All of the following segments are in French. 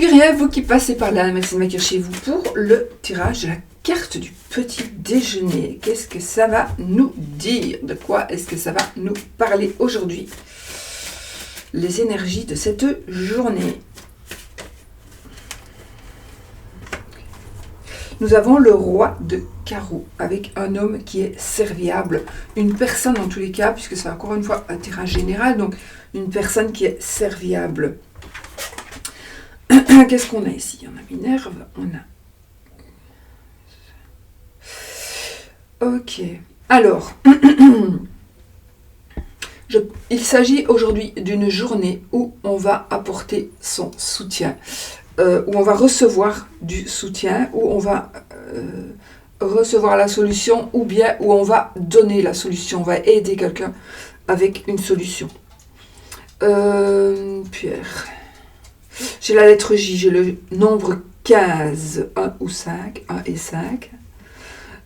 Ligurien, vous qui passez par là, merci de m'accueillir chez vous pour le tirage de la carte du petit déjeuner. Qu'est-ce que ça va nous dire? De quoi est-ce que ça va nous parler aujourd'hui? Les énergies de cette journée. Nous avons le roi de carreau avec un homme qui est serviable. Une personne en tous les cas, puisque c'est encore une fois un tirage général, donc une personne qui est serviable. Qu'est-ce qu'on a ici? On a Minerve, on a... Ok. Alors, il s'agit aujourd'hui d'une journée où on va apporter son soutien, où on va recevoir du soutien, où on va recevoir la solution, ou bien où on va donner la solution, on va aider quelqu'un avec une solution. Pierre... J'ai la lettre J, j'ai le nombre 15, 1 ou 5, 1 et 5.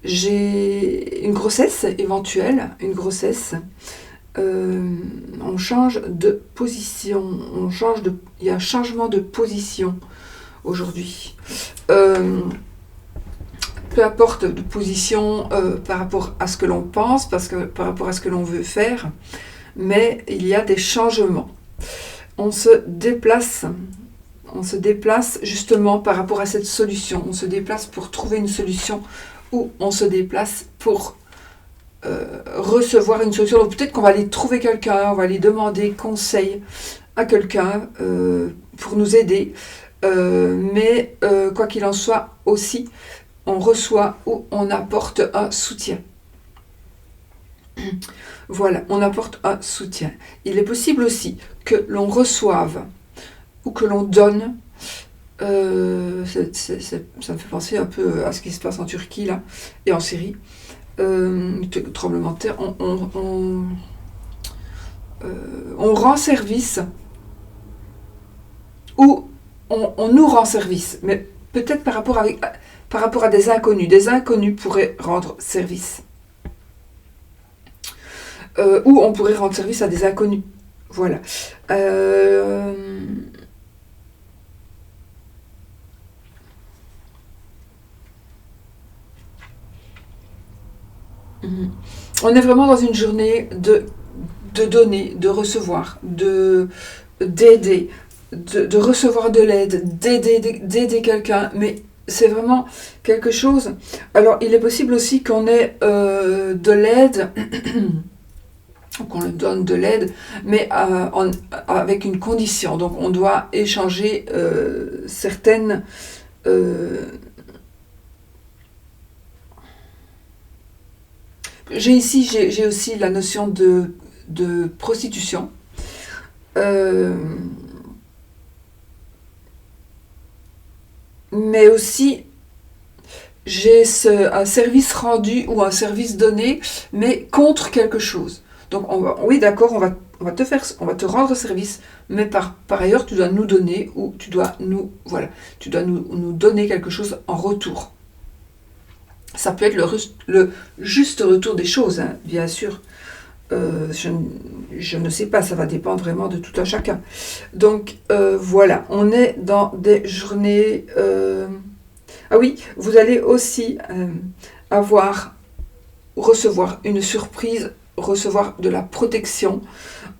J'ai une grossesse éventuelle, une grossesse. On change de position, il y a un changement de position aujourd'hui. Peu importe de position par rapport à ce que l'on pense, par rapport à ce que l'on veut faire, mais il y a des changements. On se déplace justement par rapport à cette solution. On se déplace pour trouver une solution ou on se déplace pour recevoir une solution. Donc peut-être qu'on va aller trouver quelqu'un, on va aller demander conseil à quelqu'un pour nous aider. Mais quoi qu'il en soit aussi, on reçoit ou on apporte un soutien. Voilà, on apporte un soutien. Il est possible aussi que l'on reçoive ou que l'on donne. Ça me fait penser un peu à ce qui se passe en Turquie là et en Syrie. Tremblement de terre. On rend service ou on nous rend service, mais peut-être par rapport à des inconnus. Des inconnus pourraient rendre service. Ou on pourrait rendre service à des inconnus. Voilà. On est vraiment dans une journée de donner, de recevoir, d'aider, de recevoir de l'aide, d'aider quelqu'un, mais c'est vraiment quelque chose. Alors, il est possible aussi qu'on ait de l'aide, qu'on le donne de l'aide, mais avec une condition. Donc, on doit échanger certaines... J'ai aussi la notion de prostitution. Mais aussi, j'ai un service rendu ou un service donné, mais contre quelque chose. Donc, oui, d'accord, on va te rendre service, mais par ailleurs, tu dois nous donner ou tu dois nous donner quelque chose en retour. Ça peut être le juste retour des choses, hein, bien sûr. Je ne sais pas, ça va dépendre vraiment de tout un chacun. Donc, voilà, on est dans des journées... Ah oui, vous allez aussi recevoir une surprise, recevoir de la protection.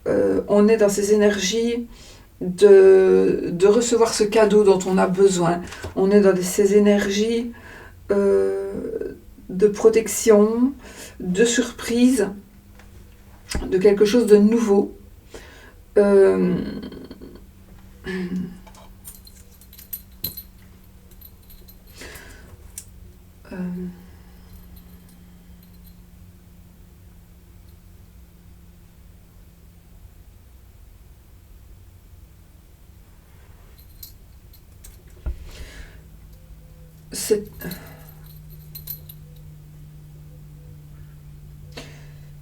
On est dans ces énergies de recevoir ce cadeau dont on a besoin. On est dans ces énergies... de protection, de surprise, de quelque chose de nouveau.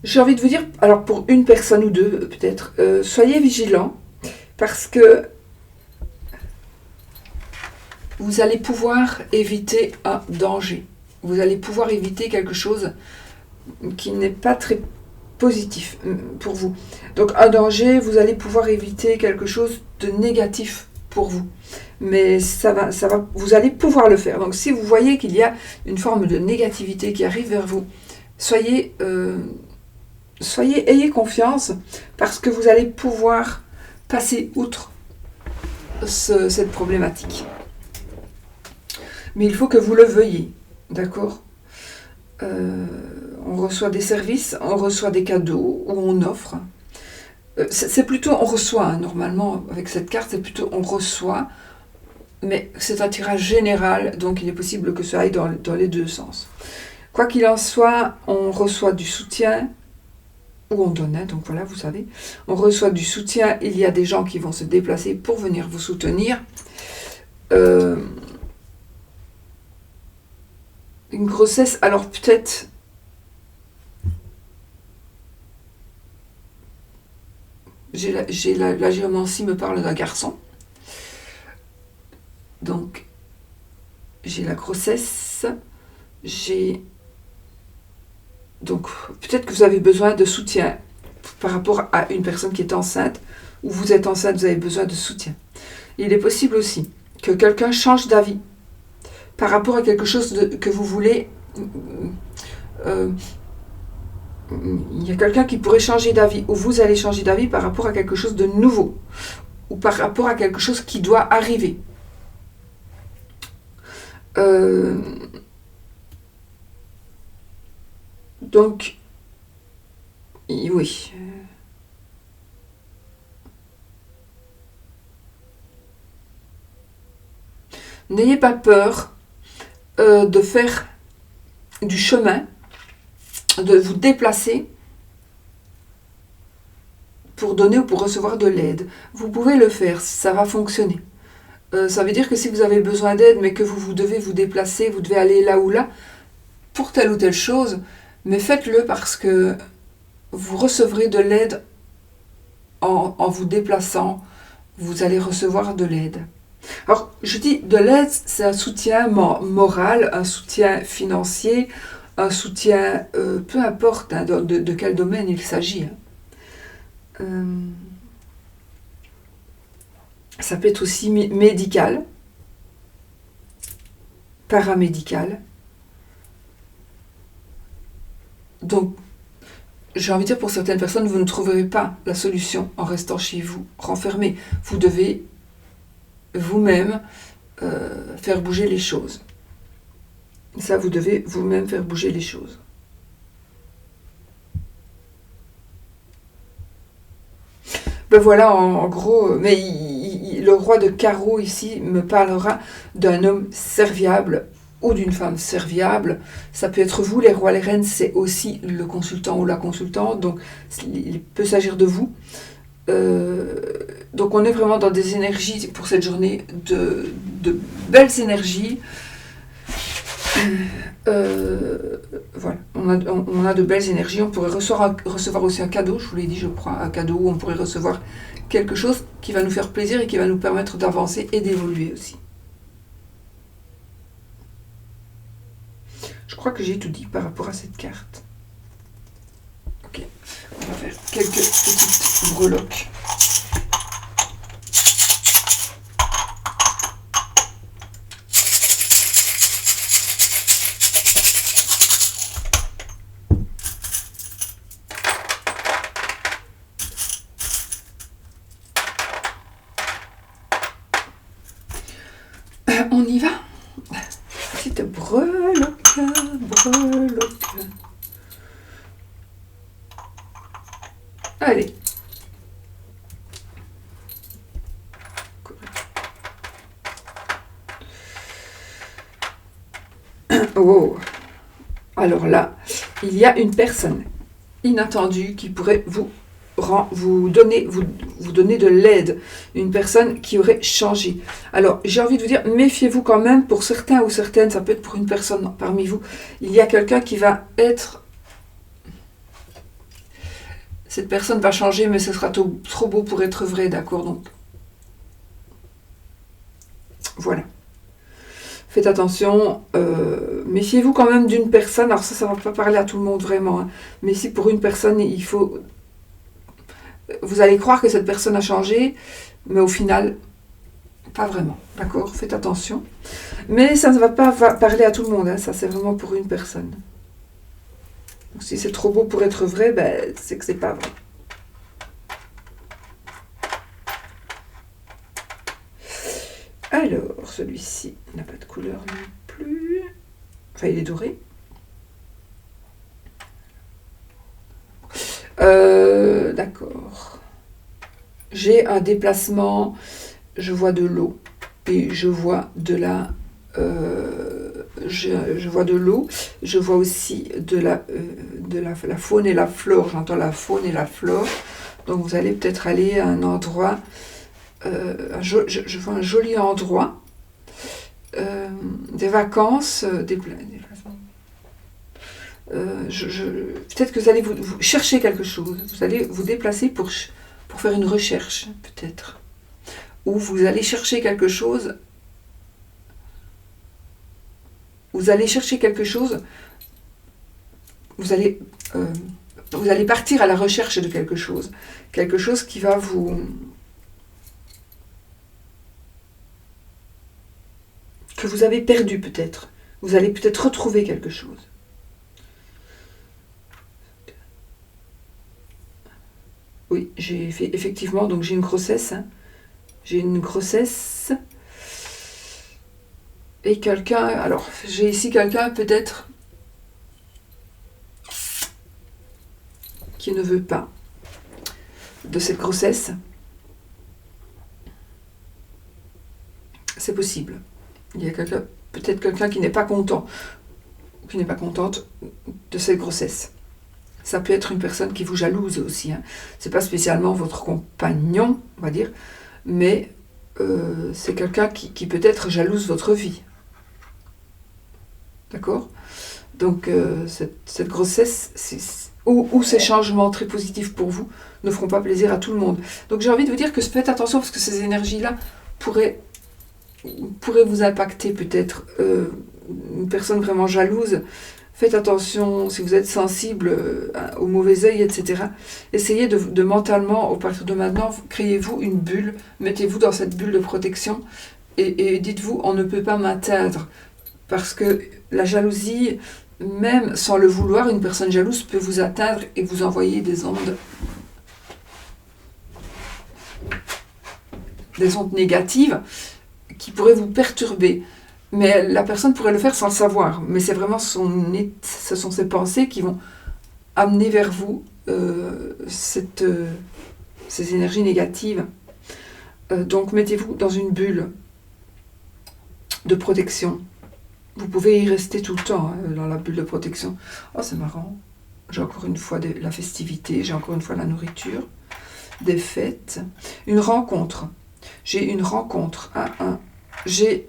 J'ai envie de vous dire, alors pour une personne ou deux peut-être, soyez vigilants parce que vous allez pouvoir éviter un danger. Vous allez pouvoir éviter quelque chose qui n'est pas très positif pour vous. Donc un danger, vous allez pouvoir éviter quelque chose de négatif pour vous. Mais vous allez pouvoir le faire. Donc si vous voyez qu'il y a une forme de négativité qui arrive vers vous, ayez confiance, parce que vous allez pouvoir passer outre cette problématique. Mais il faut que vous le veuillez, d'accord ? On reçoit des services, on reçoit des cadeaux, ou on offre. C'est plutôt on reçoit, hein, normalement, avec cette carte, c'est plutôt on reçoit, mais c'est un tirage général, donc il est possible que ça aille dans les deux sens. Quoi qu'il en soit, on reçoit du soutien, ou on donne, hein, donc voilà, vous savez. On reçoit du soutien, il y a des gens qui vont se déplacer pour venir vous soutenir. Une grossesse, alors peut-être... La géomancie me parle d'un garçon. Donc, j'ai la grossesse, donc, peut-être que vous avez besoin de soutien par rapport à une personne qui est enceinte, ou vous êtes enceinte, vous avez besoin de soutien. Il est possible aussi que quelqu'un change d'avis par rapport à quelque chose que vous voulez. Il y a quelqu'un qui pourrait changer d'avis, ou vous allez changer d'avis par rapport à quelque chose de nouveau, ou par rapport à quelque chose qui doit arriver. Donc, oui. N'ayez pas peur de faire du chemin, de vous déplacer pour donner ou pour recevoir de l'aide. Vous pouvez le faire, ça va fonctionner. Ça veut dire que si vous avez besoin d'aide, mais que vous devez vous déplacer, vous devez aller là ou là, pour telle ou telle chose, mais faites-le parce que vous recevrez de l'aide en vous déplaçant, vous allez recevoir de l'aide. Alors, je dis de l'aide, c'est un soutien moral, un soutien financier, un soutien, peu importe hein, de quel domaine il s'agit. Ça peut être aussi médical, paramédical. Donc, j'ai envie de dire, pour certaines personnes, vous ne trouverez pas la solution en restant chez vous, renfermé. Vous devez vous-même faire bouger les choses. Ça, vous devez vous-même faire bouger les choses. Ben voilà, en gros, mais le roi de carreau ici me parlera d'un homme serviable ou d'une femme serviable. Ça peut être vous, les rois, les reines, c'est aussi le consultant ou la consultante, donc il peut s'agir de vous. Donc on est vraiment dans des énergies pour cette journée, de belles énergies. Voilà, on a de belles énergies. On pourrait recevoir aussi un cadeau, je vous l'ai dit, je crois, un cadeau où on pourrait recevoir quelque chose qui va nous faire plaisir et qui va nous permettre d'avancer et d'évoluer aussi. Je crois que j'ai tout dit par rapport à cette carte. Ok, on va faire quelques petites breloques. On y va. Petite breloque. Allez. Oh. Alors là, il y a une personne inattendue qui pourrait vous donner de l'aide, une personne qui aurait changé. Alors, j'ai envie de vous dire, méfiez-vous quand même, pour certains ou certaines, ça peut être pour une personne parmi vous, il y a quelqu'un qui va être... Cette personne va changer, mais ce sera trop beau pour être vrai, d'accord? Donc, voilà. Faites attention, méfiez-vous quand même d'une personne, alors ça ne va pas parler à tout le monde vraiment, hein, mais si pour une personne, il faut... Vous allez croire que cette personne a changé, mais au final, pas vraiment, d'accord? Faites attention. Mais ça ne va pas parler à tout le monde, hein, ça c'est vraiment pour une personne. Donc, si c'est trop beau pour être vrai, ben, c'est que c'est pas vrai. Alors, celui-ci n'a pas de couleur non plus. Enfin, il est doré. D'accord. J'ai un déplacement, je vois de l'eau et je vois de la... je vois de l'eau, je vois aussi de la faune et la flore. J'entends la faune et la flore. Donc vous allez peut-être aller à un endroit, je vois un joli endroit, des vacances, des déplacements. Peut-être que vous allez vous chercher quelque chose. Vous allez vous déplacer pour faire une recherche, peut-être. Ou vous allez chercher quelque chose. Vous allez chercher quelque chose. Vous allez partir à la recherche de quelque chose. Quelque chose qui va vous... que vous avez perdu peut-être. Vous allez peut-être retrouver quelque chose. Oui, j'ai fait effectivement, donc j'ai une grossesse. Hein. J'ai une grossesse. Et quelqu'un, alors j'ai ici quelqu'un peut-être qui ne veut pas de cette grossesse. C'est possible. Il y a peut-être quelqu'un qui n'est pas content, qui n'est pas contente de cette grossesse. Ça peut être une personne qui vous jalouse aussi. Hein. C'est pas spécialement votre compagnon, on va dire, mais c'est quelqu'un qui peut-être jalouse votre vie. D'accord ? Donc cette grossesse ou ces changements très positifs pour vous ne feront pas plaisir à tout le monde. Donc j'ai envie de vous dire que faites attention parce que ces énergies-là pourraient vous impacter peut-être. Une personne vraiment jalouse, faites attention si vous êtes sensible au mauvais œil, etc. Essayez de mentalement, à partir de maintenant, créez-vous une bulle, mettez-vous dans cette bulle de protection et dites-vous, on ne peut pas m'atteindre. Parce que la jalousie, même sans le vouloir, une personne jalouse peut vous atteindre et vous envoyer des ondes négatives qui pourraient vous perturber. Mais la personne pourrait le faire sans le savoir. Mais c'est vraiment ce sont ses pensées qui vont amener vers vous ces énergies négatives. Donc mettez-vous dans une bulle de protection. Vous pouvez y rester tout le temps, hein, dans la bulle de protection. Oh, c'est marrant. J'ai encore une fois la festivité, j'ai encore une fois la nourriture, des fêtes, une rencontre. J'ai une rencontre. J'ai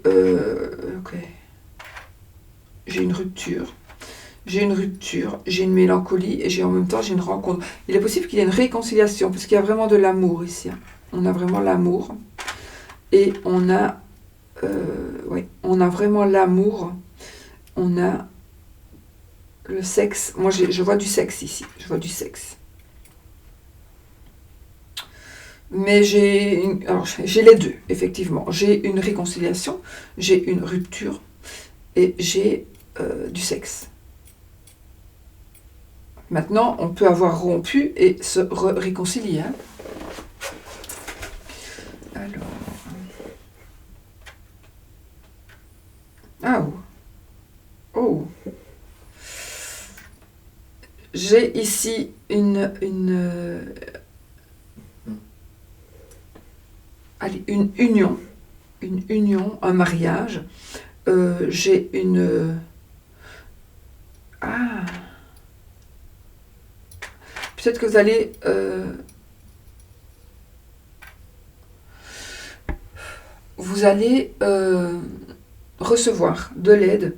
une rupture. J'ai une rupture, j'ai une mélancolie et en même temps j'ai une rencontre. Il est possible qu'il y ait une réconciliation parce qu'il y a vraiment de l'amour ici. Hein. On a vraiment l'amour et on a vraiment l'amour. On a le sexe. Moi, je vois du sexe ici. Je vois du sexe. Mais j'ai les deux, effectivement. J'ai une réconciliation, j'ai une rupture et j'ai du sexe. Maintenant, on peut avoir rompu et se réconcilier. Hein. Alors... Ah oh. Oh. J'ai ici une union, un mariage. J'ai une... Peut-être que vous allez... recevoir de l'aide.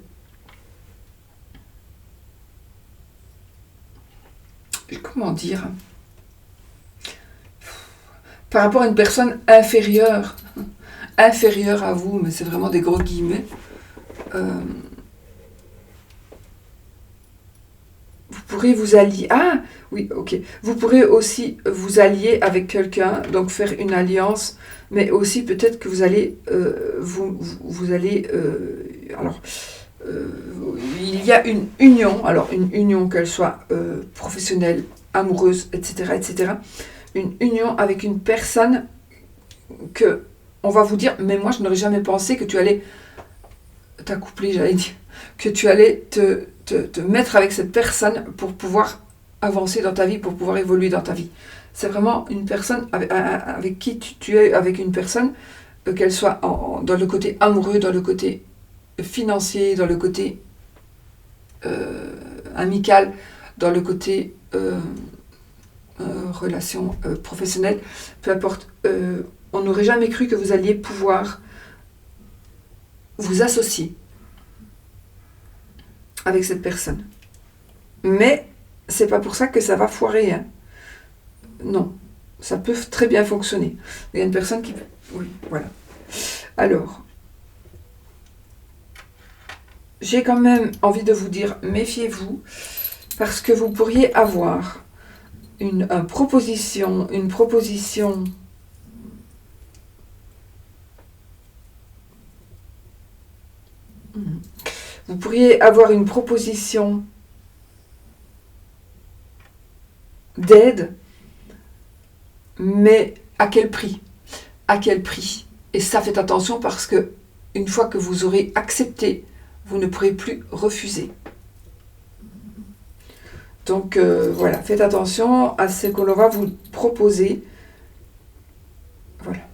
Comment dire ? Par rapport à une personne inférieure à vous, mais c'est vraiment des gros guillemets. Vous pourrez vous allier. Ah, oui, ok. Vous pourrez aussi vous allier avec quelqu'un, donc faire une alliance, mais aussi peut-être que vous allez, vous allez, alors, il y a une union, alors une union qu'elle soit professionnelle, amoureuse, etc., etc., une union avec une personne que on va vous dire, mais moi je n'aurais jamais pensé que tu allais t'accoupler, j'allais dire, que tu allais te mettre avec cette personne pour pouvoir avancer dans ta vie, pour pouvoir évoluer dans ta vie. C'est vraiment une personne avec qui tu es avec une personne, qu'elle soit dans le côté amoureux, dans le côté financier, dans le côté amical, dans le côté relation professionnelle, peu importe. On n'aurait jamais cru que vous alliez pouvoir vous associer avec cette personne. Mais c'est pas pour ça que ça va foirer. Hein. Non, ça peut très bien fonctionner. Il y a une personne qui... Oui, voilà. Alors, j'ai quand même envie de vous dire, méfiez-vous, parce que vous pourriez avoir une proposition... Vous pourriez avoir une proposition d'aide, mais à quel prix? À quel prix? Et ça, faites attention parce que une fois que vous aurez accepté, vous ne pourrez plus refuser. Donc voilà, faites attention à ce que l'on va vous proposer. Voilà.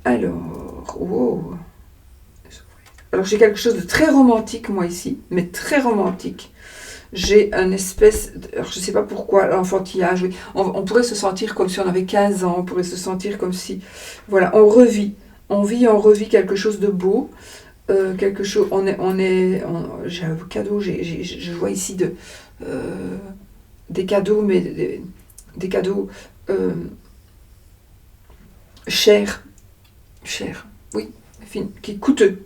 Alors, wow. Alors j'ai quelque chose de très romantique moi ici, mais très romantique. J'ai un espèce, alors je ne sais pas pourquoi, l'enfantillage, oui. On pourrait se sentir comme si on avait 15 ans, on pourrait se sentir comme si, voilà, on revit, on revit quelque chose de beau, quelque chose, j'ai un cadeau, je vois ici des cadeaux, mais des cadeaux chers, oui, qui coûteux.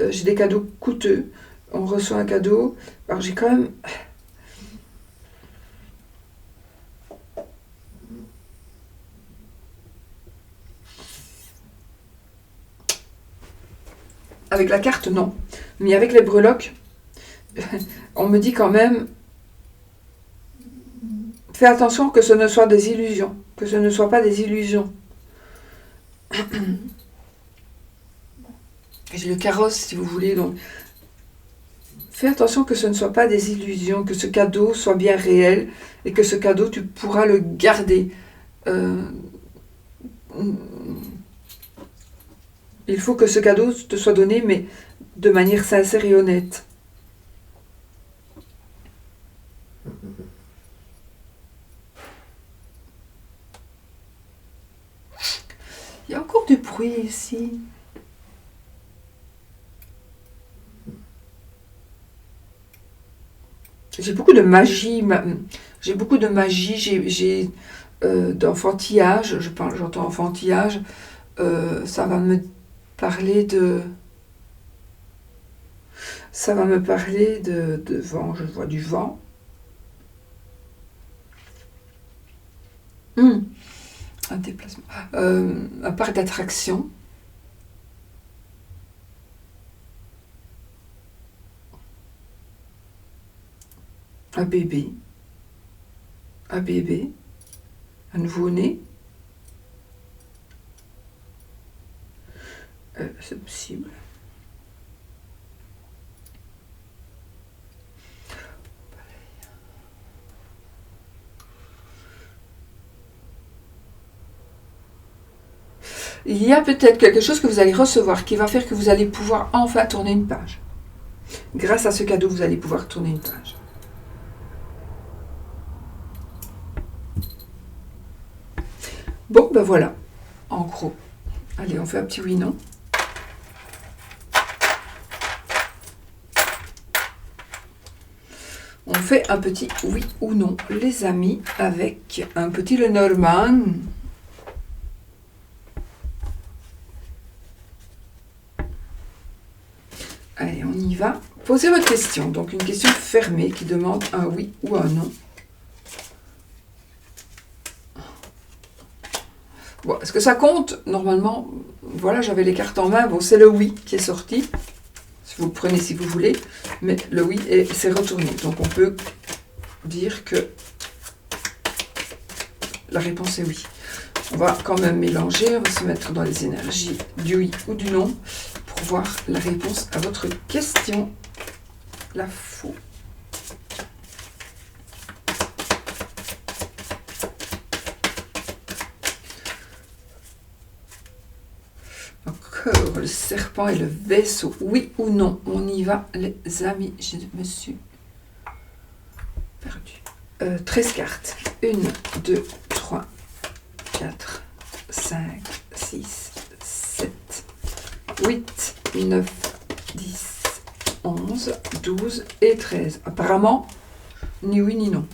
J'ai des cadeaux coûteux. On reçoit un cadeau. Alors j'ai quand même... Avec la carte, non. Mais avec les breloques, on me dit quand même... Fais attention que ce ne soit des illusions. Que ce ne soit pas des illusions. J'ai le carrosse, si vous voulez, donc... Fais attention que ce ne soit pas des illusions, que ce cadeau soit bien réel et que ce cadeau, tu pourras le garder. Il faut que ce cadeau te soit donné, mais de manière sincère et honnête. Il y a encore du bruit ici. J'ai beaucoup de magie, j'ai d'enfantillage, j'entends enfantillage, ça va me parler de vent, je vois du vent. Un déplacement, un parc d'attractions. Un bébé, un nouveau-né, c'est possible. Il y a peut-être quelque chose que vous allez recevoir qui va faire que vous allez pouvoir enfin tourner une page. Grâce à ce cadeau, vous allez pouvoir tourner une page. Bon, ben voilà, en gros. Allez, on fait un petit oui-non. On fait un petit oui ou non, les amis, avec un petit Lenormand. Allez, on y y va. Posez votre question. Donc, une question fermée qui demande un oui ou un non. Bon, est-ce que ça compte? Normalement, voilà, j'avais les cartes en main. Bon, c'est le oui qui est sorti. Si vous le prenez si vous voulez. Mais le oui, c'est retourné. Donc, on peut dire que la réponse est oui. On va quand même mélanger. On va se mettre dans les énergies du oui ou du non pour voir la réponse à votre question. La faux. Encore le serpent et le vaisseau. Oui ou non? On y va, les amis. Je me suis perdu. 13 cartes. 1, 2, 3, 4, 5, 6, 7, 8, 9, 10, 11, 12 et 13. Apparemment, ni oui ni non.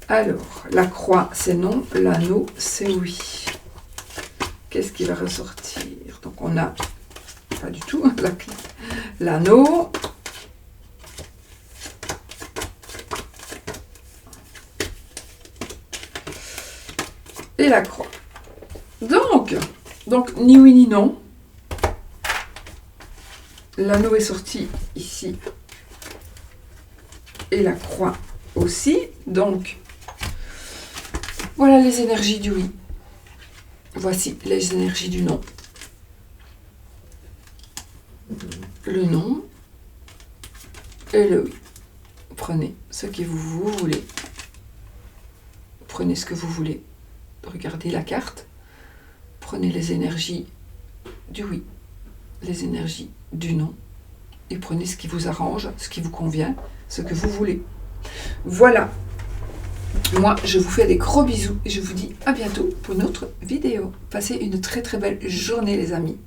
Alors, la croix, c'est non. L'anneau, c'est oui. Qu'est-ce qui va ressortir? Donc, on a pas du tout la clé. L'anneau. Et la croix. Donc ni oui ni non. L'anneau est sorti ici. Et la croix aussi. Donc, voilà les énergies du oui. Voici les énergies du non. Le non et le oui. Prenez ce que vous voulez. Prenez ce que vous voulez. Regardez la carte. Prenez les énergies du oui, les énergies du non. Et prenez ce qui vous arrange, ce qui vous convient, ce que vous voulez. Voilà. Moi, je vous fais des gros bisous et je vous dis à bientôt pour une autre vidéo. Passez une très très belle journée les amis.